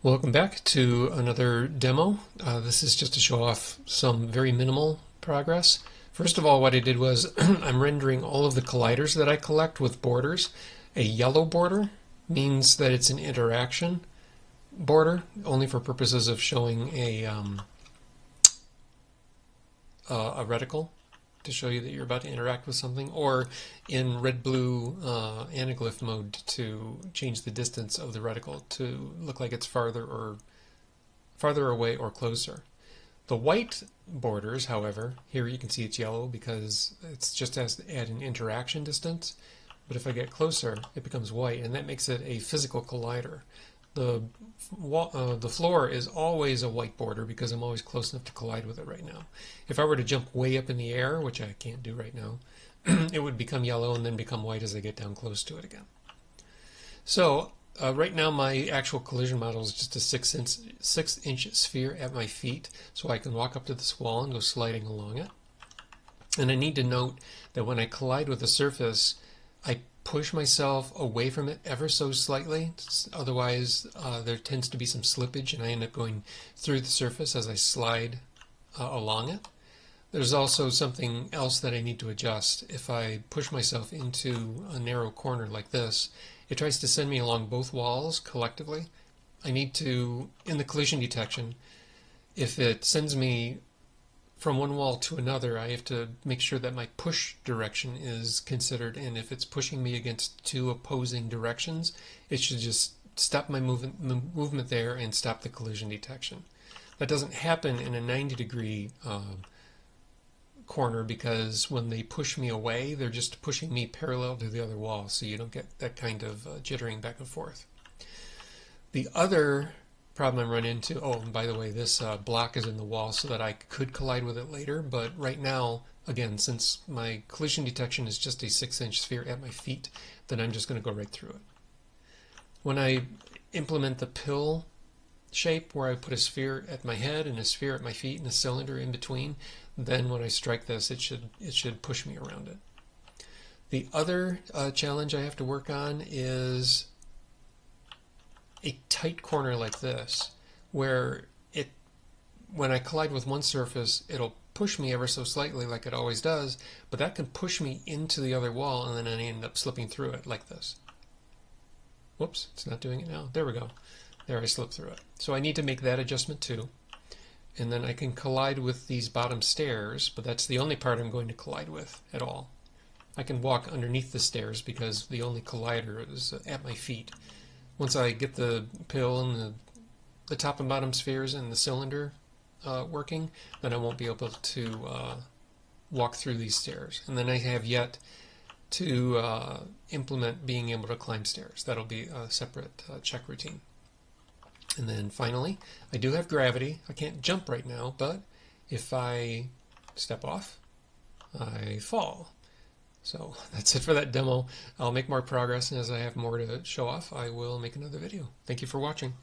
Welcome back to another demo. This is just to show off some very minimal progress. First of all, what I did was I'm rendering all of the colliders that I collect with borders. A yellow border means that it's an interaction border, only for purposes of showing a reticle to show you that you're about to interact with something, or in red-blue anaglyph mode to change the distance of the reticle to look like it's farther away or closer. The white borders, however, here you can see it's yellow because it's just at an interaction distance, but if I get closer it becomes white, and that makes it a physical collider. The floor is always a white border because I'm always close enough to collide with it right now. If I were to jump way up in the air, which I can't do right now, it would become yellow and then become white as I get down close to it again. So right now my actual collision model is just a 6-inch sphere at my feet, so I can walk up to this wall and go sliding along it. And I need to note that when I collide with a surface, I push myself away from it ever so slightly, otherwise there tends to be some slippage and I end up going through the surface as I slide along it. There's also something else that I need to adjust. If I push myself into a narrow corner like this, it tries to send me along both walls collectively. I need to, in the collision detection, if it sends me from one wall to another, I have to make sure that my push direction is considered, and if it's pushing me against two opposing directions, it should just stop my movement there and stop the collision detection. That doesn't happen in a 90-degree corner because when they push me away, they're just pushing me parallel to the other wall, so you don't get that kind of jittering back and forth. The other problem I run into, oh, and by the way, this block is in the wall so that I could collide with it later, but right now, again, since my collision detection is just a 6-inch sphere at my feet, then I'm just going to go right through it. When I implement the pill shape, where I put a sphere at my head and a sphere at my feet and a cylinder in between, then when I strike this, it should push me around it. The other challenge I have to work on is a tight corner like this, where when I collide with one surface, it'll push me ever so slightly like it always does, but that can push me into the other wall and then I end up slipping through it like this. Whoops, it's not doing it now. There we go. There, I slipped through it. So I need to make that adjustment too. And then I can collide with these bottom stairs, but that's the only part I'm going to collide with at all. I can walk underneath the stairs because the only collider is at my feet. Once I get the pill and the top and bottom spheres and the cylinder working, then I won't be able to walk through these stairs. And then I have yet to implement being able to climb stairs. That'll be a separate check routine. And then finally, I do have gravity. I can't jump right now, but if I step off, I fall. So that's it for that demo. I'll make more progress, and as I have more to show off, I will make another video. Thank you for watching.